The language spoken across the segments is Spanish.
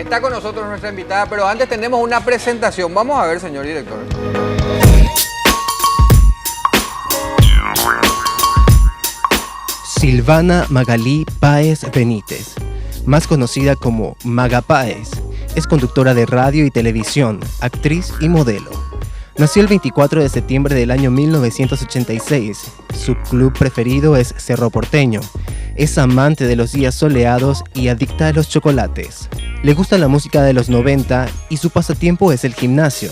está con nosotros nuestra invitada, pero antes tenemos una presentación. Vamos a ver, señor director. Silvana Magalí Páez Benítez, más conocida como Maga Páez, es conductora de radio y televisión, actriz y modelo. Nació el 24 de septiembre del año 1986. Su club preferido es Cerro Porteño. Es amante de los días soleados y adicta a los chocolates. Le gusta la música de los 90 y su pasatiempo es el gimnasio.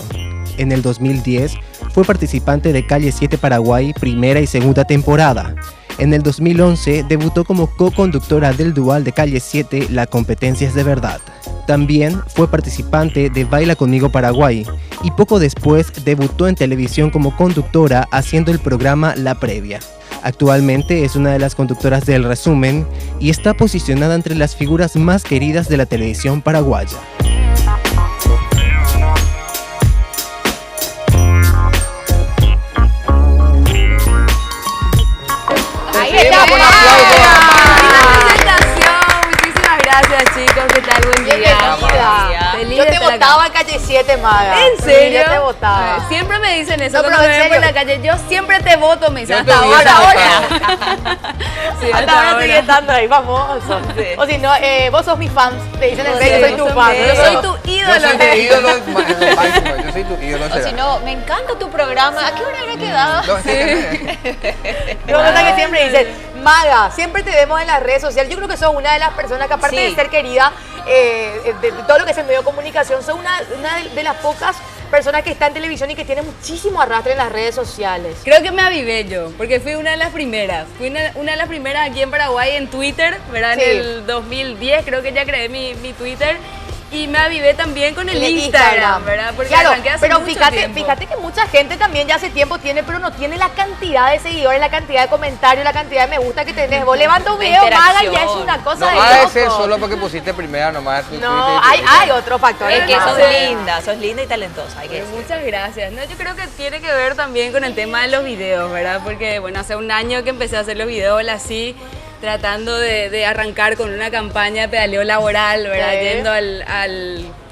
En el 2010 fue participante de Calle 7 Paraguay, primera y segunda temporada. En el 2011 debutó como co-conductora del dual de Calle 7, La competencia es de verdad. También fue participante de Baila Conmigo Paraguay y poco después debutó en televisión como conductora haciendo el programa La Previa. Actualmente es una de las conductoras del Resumen y está posicionada entre las figuras más queridas de la televisión paraguaya. Un aplauso. Muchísimas gracias, chicos. ¿Qué tal? Buen día. Bienvenida. Feliz Yo de te estar votaba acá. en Calle 7, Maga. ¿En serio? Yo te votaba. Siempre me dicen eso No, cuando pero me en ven por serio. la calle. Yo siempre te voto, me dicen Yo hasta te hubiese ahora. Sí, Hasta ahora sigue estando ahí, famoso. Sí. O si no, vos sos mi fan. Te dicen en Sí, serio, soy vos tu sos fan. mi- Yo Yo soy soy tu Yo ídolo. soy tu ídolo, yo soy tu ídolo. O si será. no, me encanta tu programa. ¿A qué hora era que daba? No, Me gusta que siempre dicen, Maga, siempre te vemos en las redes sociales. Yo creo que sos una de las personas que aparte Sí. de ser querida, de todo lo que es el medio de comunicación, sos una de las pocas personas que está en televisión y que tiene muchísimo arrastre en las redes sociales. Creo que me avivé yo, porque fui una de las primeras. Fui una de las primeras aquí en Paraguay en Twitter, ¿verdad? Sí. En el 2010 creo que ya creé mi Twitter. Y me avivé también con el En el Instagram, ¿verdad? Porque claro, arranqué hace pero mucho fíjate tiempo. que mucha gente también ya hace tiempo tiene, pero no tiene la cantidad de seguidores, la cantidad de comentarios, la cantidad de me gusta que tenés. Vos levanta un La video, Maga, y ya es interacción. una cosa No de va a loco. ser solo porque pusiste primera nomás. tu No, Twitter y hay otro factor. Es que No, sos sí. linda y talentosa, hay que Pero decir. muchas gracias. No, yo creo que tiene que ver también con el tema de los videos, ¿verdad? Porque, bueno, hace un año que empecé a hacer los videos así, tratando de arrancar con una campaña de pedaleo laboral, ¿verdad? Sí. Yendo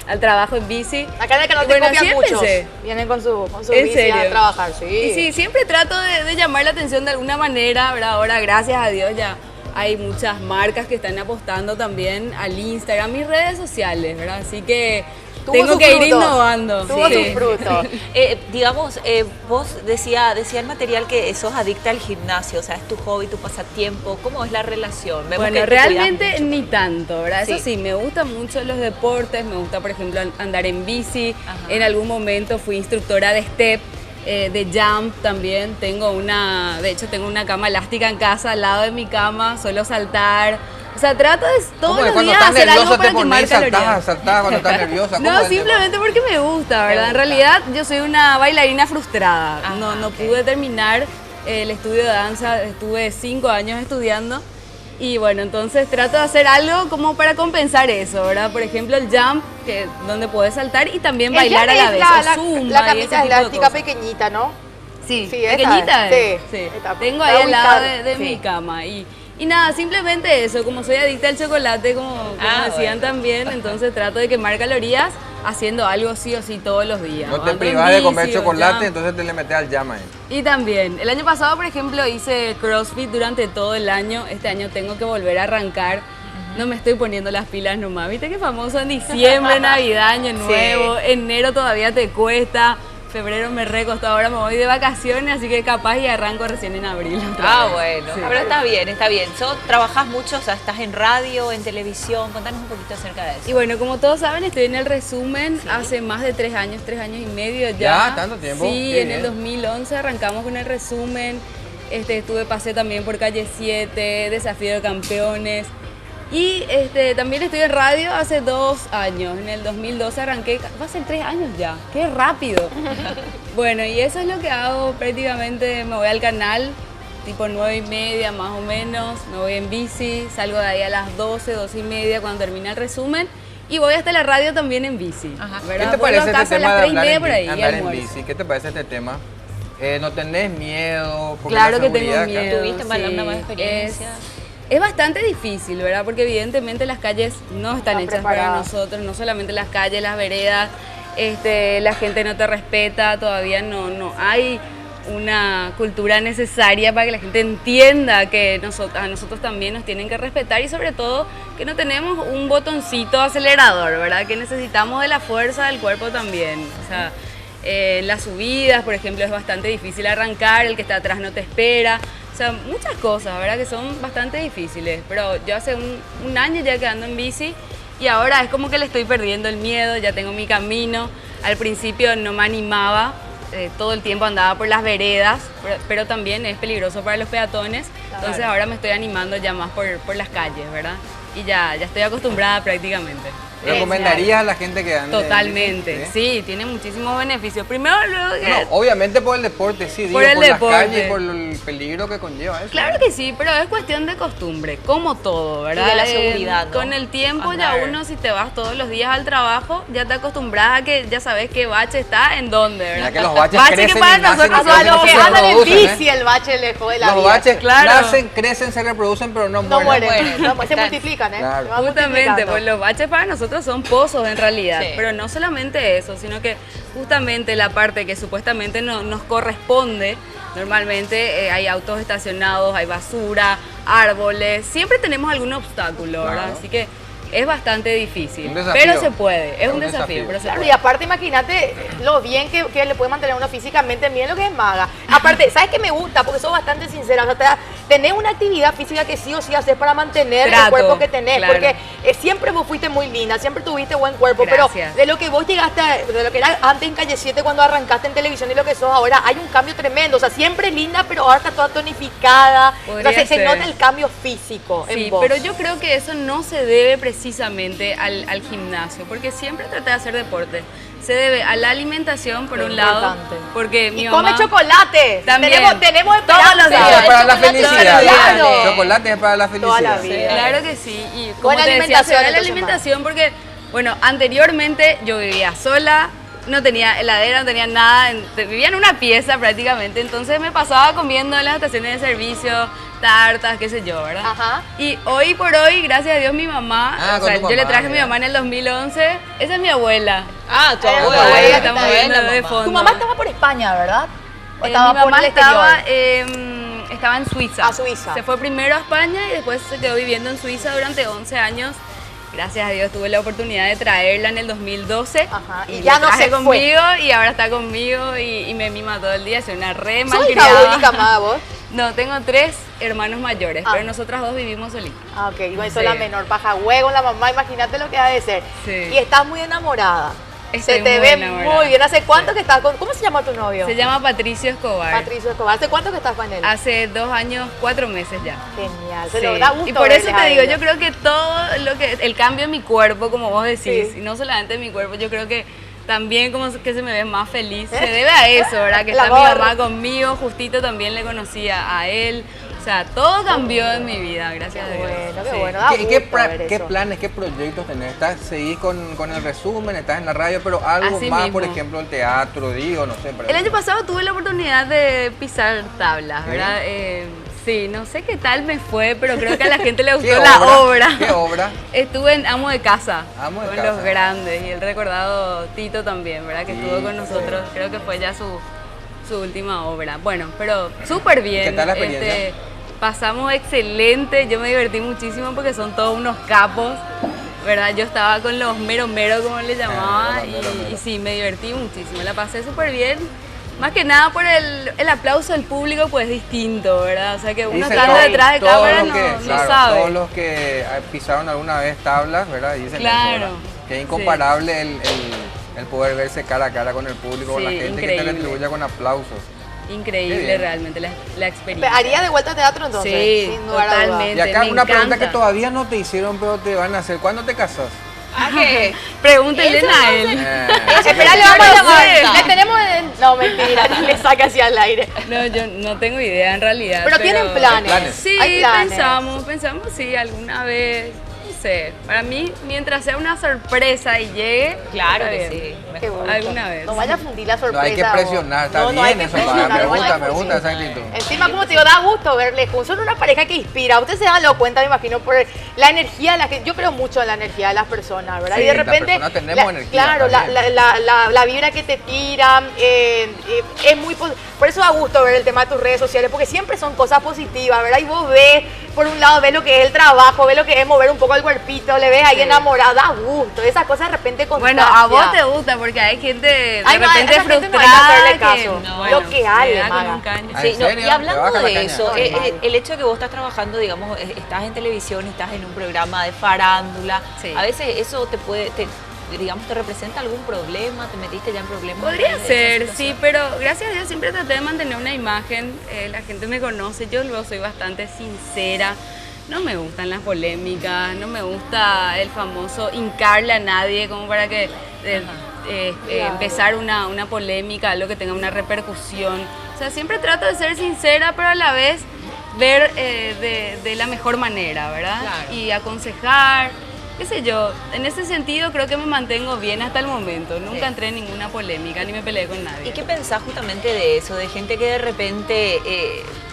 al trabajo en bici. Acá en el canal Y te bueno, copian así muchos. empecé. Vienen con su ¿En bici serio? a trabajar, sí. Y sí, siempre trato de llamar la atención de alguna manera, ¿verdad? Ahora, gracias a Dios, ya hay muchas marcas que están apostando también al Instagram y redes sociales, ¿verdad? Así que Tuvo tengo sus que ir frutos. innovando. Tuvo Sí. sus frutos. Digamos, vos decía el material que sos adicta al gimnasio, o sea, es tu hobby, tu pasatiempo. ¿Cómo es la relación? Vemos que Bueno, te cuidas realmente mucho. ni tanto, ¿verdad? Eso Sí. sí, me gustan mucho los deportes, me gusta, por ejemplo, andar en bici. Ajá. En algún momento fui instructora de step, de jump también. De hecho, tengo una cama elástica en casa, al lado de mi cama, suelo saltar. O sea, trato de todos ¿Cómo es? los Cuando días estás hacer algo nerviosa para te quemar pones, calorías. saltás cuando estás nerviosa. ¿Cómo No, es el tema? simplemente porque me gusta, ¿verdad? En gusta. realidad yo soy una bailarina frustrada. Ajá, No ok. pude terminar el estudio de danza, estuve 5 años estudiando. Y bueno, entonces trato de hacer algo como para compensar eso, ¿verdad? Por ejemplo, el jump, donde puedes saltar y también bailar a la vez. o zumba la y ese camisa tipo de elástica cosas. pequeñita, ¿no? Sí, Sí, esa pequeñita es. es. Sí, Sí. está- Tengo está ahí al lado ubicada. de Sí. mi cama. Y nada, simplemente eso, como soy adicta al chocolate, como decían bueno. también, entonces trato de quemar calorías haciendo algo sí o sí todos los días. No te Ando en privas de comer bici o chocolate, jump. entonces te le metes al llama ahí. Y también, el año pasado, por ejemplo, hice CrossFit durante todo el año. Este año tengo que volver a arrancar. No me estoy poniendo las pilas nomás. Viste qué famoso en diciembre, Navidad, Año Nuevo. Enero todavía te cuesta. Febrero me recostó, ahora me voy de vacaciones, así que capaz y arranco recién en abril. otra vez. Bueno. Sí. Pero está bien, está bien. Trabajás mucho, o sea, estás en radio, en televisión. Contanos un poquito acerca de eso. Y bueno, como todos saben, estoy en el Resumen hace más de 3 años y medio ya. Ya, ¿tanto tiempo? Sí, Qué en el bien. 2011 arrancamos con el Resumen. Pasé también por Calle 7, Desafío de Campeones. Y también estoy en radio hace 2 años. En el 2012 arranqué, va a ser 3 años ya. ¡Qué rápido! Bueno, y eso es lo que hago prácticamente. Me voy al canal, tipo 9:30 más o menos. Me voy en bici, salgo de ahí a las 12:30 cuando termina el Resumen. Y voy hasta la radio también en bici. Ajá. ¿Qué ¿verdad? te Vuelvo parece a este casa a tema las de 3:30 hablar por ahí y andar en almuerzo. bici? ¿Qué te parece este tema? ¿No tenés miedo? Porque Claro la que tengo seguridad acá- miedo. ¿Tuviste una mala experiencia? Es bastante difícil, ¿verdad? Porque evidentemente las calles no están hechas para nosotros, no solamente las calles, las veredas, la gente no te respeta, todavía no hay una cultura necesaria para que la gente entienda que a nosotros también nos tienen que respetar y sobre todo que no tenemos un botoncito acelerador, ¿verdad? Que necesitamos de la fuerza del cuerpo también. O sea, las subidas, por ejemplo, es bastante difícil arrancar, el que está atrás no te espera. O sea, muchas cosas, ¿verdad? Que son bastante difíciles. Pero yo hace un año ya que ando en bici y ahora es como que le estoy perdiendo el miedo, ya tengo mi camino. Al principio no me animaba. Todo el tiempo andaba por las veredas, pero también es peligroso para los peatones, entonces ahora me estoy animando ya más por las calles, ¿verdad? Y ya estoy acostumbrada prácticamente. ¿Recomendarías a la gente que ande? Totalmente, sí, tiene muchísimos beneficios. Primero, obviamente por el deporte, sí, por digo, el por deporte. las calles, por el peligro que conlleva eso. Claro que sí, pero es cuestión de costumbre, como todo, ¿verdad? Y de la seguridad, ¿no? Con el tiempo Andar. ya uno, si te vas todos los días al trabajo, ya te acostumbras a que ya sabes qué bache está en dónde, ¿verdad? Ya que los baches Bache crecen que para y nacen, nosotros y A los crecen, que no se andan en reproducen, bici, el bache le jode la Los vida. baches Claro. nacen, crecen, se reproducen, pero no No mueren. mueren, se Están- multiplican, ¿eh? Claro. Se van Justamente, multiplicando. pues los baches para nosotros son pozos en realidad, Sí. pero no solamente eso, sino que justamente la parte que supuestamente no nos corresponde, normalmente hay autos estacionados, hay basura, árboles, siempre tenemos algún obstáculo, ¿verdad? Claro. Así que es bastante difícil, Un desafío. pero se puede, es un Un desafío, desafío. pero se Claro, puede. y aparte imagínate lo bien que le puede mantener uno físicamente, miren lo que es Maga. Aparte, ¿sabes qué me gusta? Porque soy bastante sincera, o sea, tenés una actividad física que sí o sí haces para mantener el Trato, cuerpo que tenés, claro. porque siempre vos fuiste muy linda, siempre tuviste buen cuerpo, Gracias. pero de lo que vos llegaste, de lo que era antes en Calle 7 cuando arrancaste en televisión y lo que sos ahora, hay un cambio tremendo, o sea, siempre linda, pero ahora está toda tonificada, Podría entonces se ser. nota el cambio físico Sí, en vos. pero yo creo que eso no se debe precisamente al gimnasio, porque siempre traté de hacer deporte. Se debe a la alimentación, por Qué un lado, importante. porque mi Y mamá... come chocolate. También. Tenemos Todos esperanza. los días. Eso es para la Chocolate toda felicidad. la vida. Claro. Chocolate es para la felicidad. Toda la vida. Claro que sí. Y como Buena te decía, alimentación, se ve la entonces, alimentación porque, bueno, anteriormente yo vivía sola, no tenía heladera, no tenía nada, vivía en una pieza prácticamente, entonces me pasaba comiendo en las estaciones de servicio, tartas, qué sé yo, ¿verdad? Ajá. Y hoy por hoy, gracias a Dios, mi mamá, Ah, o con sea, tu yo le mamá, traje a mi mira. mamá en el 2011, esa es mi abuela. Ah, tu Tu abuela. abuela, está estamos bien, viendo la de mamá. fondo. Tu mamá estaba por España, ¿verdad? ¿O Mi estaba por mamá el exterior? estaba en Suiza. A Suiza. Se fue primero a España y después se quedó viviendo en Suiza durante 11 años. Gracias a Dios tuve la oportunidad de traerla en el 2012. Ajá, y Y ya la no traje se fue. conmigo y ahora está conmigo y me mima todo el día. Es una re ¿Soy hija malcriada. única, Maga, vos? No, tengo 3 hermanos mayores, Ah. pero nosotras 2 vivimos solitas. Ah, ok, igual Sí. soy la menor, paja huevo, la mamá, imagínate lo que ha de ser. Sí. Y estás muy enamorada. Estoy se te muy ve enamorada. muy bien. ¿Hace cuánto que estás con...? ¿Cómo se llama tu novio? Se llama Patricio Escobar. Patricio Escobar. ¿Hace cuánto que estás con él? Hace 2 años, 4 meses ya. Genial, se Sí. lo da gusto Y por eso verles te a digo, ellos. yo creo que todo lo que, el cambio en mi cuerpo, como vos decís, Sí. y no solamente en mi cuerpo, yo creo que también como que se me ve más feliz, se debe a eso, ¿verdad? Que El está mi amor. mamá conmigo, justito también le conocía a él, o sea, todo cambió en mi vida, gracias a Dios. Bueno, qué Sí. bueno. Da ¿Qué, gusto ver qué eso. planes, qué proyectos tenés? ¿Seguís con el resumen? ¿Estás en la radio? Pero algo Así más, mismo. por ejemplo, el teatro, digo, no sé. por El año ejemplo. pasado tuve la oportunidad de pisar tablas, ¿Sí? ¿verdad? Sí, no sé qué tal me fue, pero creo que a la gente le ¿Qué gustó la obra. ¿Qué obra? Estuve en Amo de Casa, Amo de con Casa. los grandes y el recordado Tito también, ¿verdad? Que estuvo con Sí, nosotros, creo que fue ya su última obra. Bueno, pero súper bien. ¿Qué tal la experiencia? Pasamos excelente, yo me divertí muchísimo porque son todos unos capos, ¿verdad? Yo estaba con los mero mero, como le llamaba, los mero mero. y sí, me divertí muchísimo, la pasé súper bien. Más que nada por el aplauso del público, pues distinto, ¿verdad? O sea que uno Dice estando todo- detrás de todos cámara los no, que- no claro, sabe. Todos los que pisaron alguna vez tablas, ¿verdad? Dicen Claro, eso, ¿verdad? Que es incomparable el poder verse cara a cara con el público, con la Sí, gente que increíble. te retribuye con aplausos. Qué Increíble bien. realmente la experiencia. ¿Haría de vuelta a teatro entonces? Sí, Sin lugar a dudas. totalmente. Y acá me una pregunta encanta. que todavía no te hicieron, pero te van a hacer. ¿Cuándo te casas? Ah, ¿qué? Pregúntenle a él. Espera, le Yo vamos a no llamar. sé. Le tenemos No, mentira, le saca hacia el aire. No, yo no tengo idea en realidad. Pero tienen planes. Planes. Sí, Hay planes. pensamos, sí, alguna vez. No sé, para mí, mientras sea una sorpresa y llegue, Claro está que bien. sí. Qué gusto. Alguna vez. No vaya a fundir la sorpresa. No hay que presionar, está no hay bien que eso, Maga. presionar, Me no hay gusta, que me gusta esa presionar. actitud. Encima, como te digo, da gusto verles juntos. Son una pareja que inspira. Ustedes se dan cuenta, me imagino, por la energía, yo creo mucho en la energía de las personas, ¿verdad? Sí, y de las repente, personas tenemos energía claro, también. la vibra que te tiran, es muy por eso da gusto ver el tema de tus redes sociales, porque siempre son cosas positivas, ¿verdad? Y vos ves, por un lado, ves lo que es el trabajo, ves lo que es mover un poco el cuerpito, le ves ahí enamorada, da gusto. Esas cosas de repente Bueno, contagian. a vos te gusta porque hay gente de Ay, no, repente a esa gente no hay que frustrada hacerle caso. Lo que hay, le da con Maga. un caño. Ah, Sí, ¿en no, serio? y ¿Te hablando baja la de caña? eso, Normal. el hecho de que vos estás trabajando, digamos, estás en televisión, estás en un programa de farándula, Sí. a veces eso digamos, te representa algún problema, te metiste ya en problemas. Podría de esa ser, situación? sí, pero gracias a Dios siempre traté de mantener una imagen, la gente me conoce, yo luego soy bastante sincera, no me gustan las polémicas, no me gusta el famoso hincarle a nadie como para que empezar una polémica, algo que tenga una repercusión. O sea, siempre trato de ser sincera, pero a la vez ver de la mejor manera, ¿verdad? Claro. Y aconsejar, qué sé yo, en ese sentido creo que me mantengo bien hasta el momento, nunca Sí. entré en ninguna polémica ni me peleé con nadie. ¿Y qué pensás justamente de eso? De gente que de repente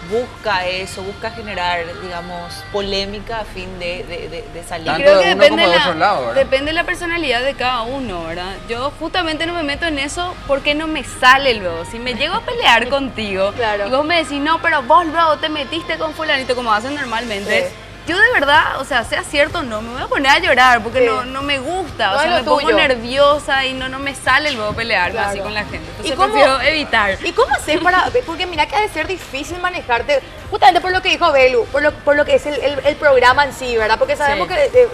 busca eso, busca generar, digamos, polémica a fin de salir. Tanto Creo de que uno como de otro lado, ¿verdad? depende de la personalidad de cada uno, ¿verdad? Yo justamente no me meto en eso porque no me sale luego. Si me llego a pelear contigo Claro. y vos me decís, no, pero vos luego te metiste con fulanito como hacen normalmente. Sí. Yo de verdad, o sea, sea cierto o no, me voy a poner a llorar porque Sí. no me gusta, No o es sea, lo me pongo tuyo. nerviosa y no me sale luego pelearme Claro. así con la gente. Entonces ¿Y cómo- prefiero evitar. ¿Y cómo haces para...? Porque mira que ha de ser difícil manejarte, justamente por lo que dijo Belu, por lo que es el programa en sí, ¿verdad? Porque sabemos Sí. que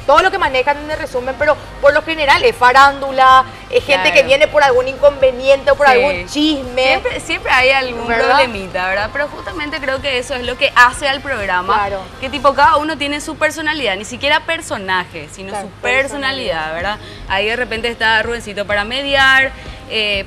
todo lo que manejan en el resumen, pero por lo general es farándula, es gente Claro. que viene por algún inconveniente o por Sí. algún chisme. Siempre hay algún ¿Verdad? problemita, ¿verdad? Pero justamente creo que eso es lo que hace al programa. Claro. Que tipo cada uno tiene su personalidad, ni siquiera personaje, sino Claro, su personalidad, ¿verdad? Ahí de repente está Rubencito para mediar,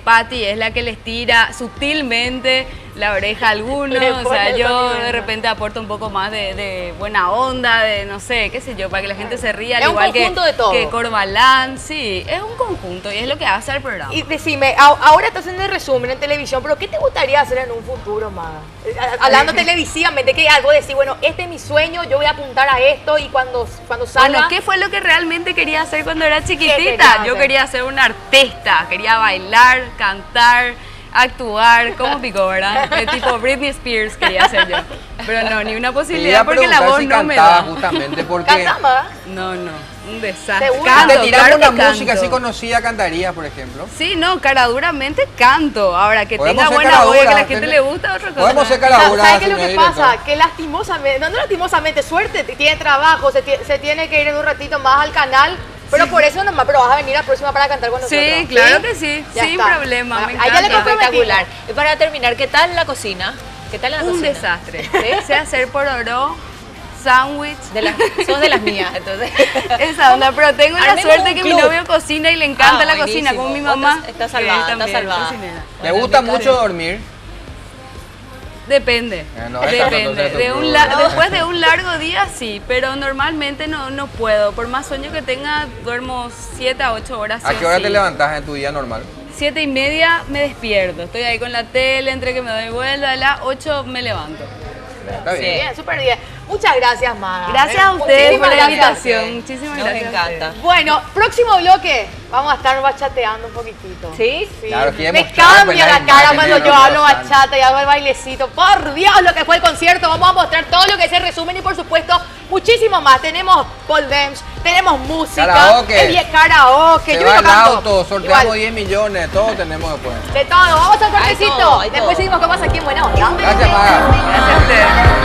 Patti es la que les tira sutilmente la oreja a algunos, Le o pone sea, el yo condimento. de repente aporto un poco más de buena onda, de no sé, qué sé yo, para que la gente se ría, al Es un igual conjunto de todo. que Corbalán, sí, es un conjunto y es lo que hace al programa. Y decime, ahora estás en el resumen en televisión, pero ¿qué te gustaría hacer en un futuro, Maga? Hablando televisivamente, que algo decir, bueno, este es mi sueño, yo voy a apuntar a esto y cuando salga... Bueno, ¿qué fue lo que realmente quería hacer cuando era querías chiquitita? Yo hacer? quería ser una artista, quería bailar, cantar, actuar, como picó, ¿verdad? Tipo Britney Spears quería ser yo. Pero no, ni una Te iba posibilidad a porque la preguntar voz si no me cantaba da. justamente porque ¿Canta, Maga? No, un desastre. ¿Seguro? si te tiramos claro una que música canto. así conocida, cantarías, por ejemplo. Sí, no, caraduramente canto. Ahora, que Podemos tenga ser buena voz y que a la caraduras, gente ten- le gusta, otra cosa. Podemos ser ¿Sabes caraduras, qué es lo que señor pasa? director. Que lastimosamente, no lastimosamente, suerte, tiene trabajo, se tiene que ir en un ratito más al canal, pero por eso nomás, pero vas a venir la próxima para cantar con nosotros. Sí, claro que sí, Ya sin está. problema, me Ahí ya le encanta. comprometimos. Espectacular. Y para terminar, ¿qué tal la cocina? ¿Qué tal la Un cocina? desastre. Sé hacer pororó, sándwich, Sos de las mías, entonces. esa onda, pero tengo la Armemos suerte un que mi club. novio cocina y le encanta Ah, la cocina, buenísimo. como mi mamá. Vos estás que salvada, es también estás salvada. cocinera. ¿Le Bueno, gusta mi mucho Karen. dormir? Depende. No, esa Depende. no te De preocupes. después de un largo día sí, pero normalmente no puedo. Por más sueño que tenga, duermo 7 a 8 horas. sí ¿A o qué hora sí. te levantas en tu día normal? 7:30 me despierto. Estoy ahí con la tele, entre que me doy vuelta, a las 8 me levanto. Está bien. Bien, súper bien. Muchas gracias, Maga. Gracias a ustedes por Muchísimas la gracias. invitación. Muchísimas Nos gracias. a ustedes. encanta. Bueno, próximo bloque, vamos a estar bachateando un poquitito. ¿Sí? Claro, quiere Me mostrar, pues, cambia la la cara imagen cuando de yo Romeo hablo Santos. bachata y hago el bailecito. Por Dios, lo que fue el concierto. Vamos a mostrar todo lo que es el resumen y, por supuesto, muchísimo más. Tenemos pole dance, tenemos música, Karaoke. karaoke. Se Yo va me el canto. auto, sorteamos Igual, 10 millones, todo tenemos después. de todo. Vamos al Hay cortecito. todo, hay Después todo. seguimos con más aquí en Buena Onda. Gracias, Maga. Gracias a ustedes.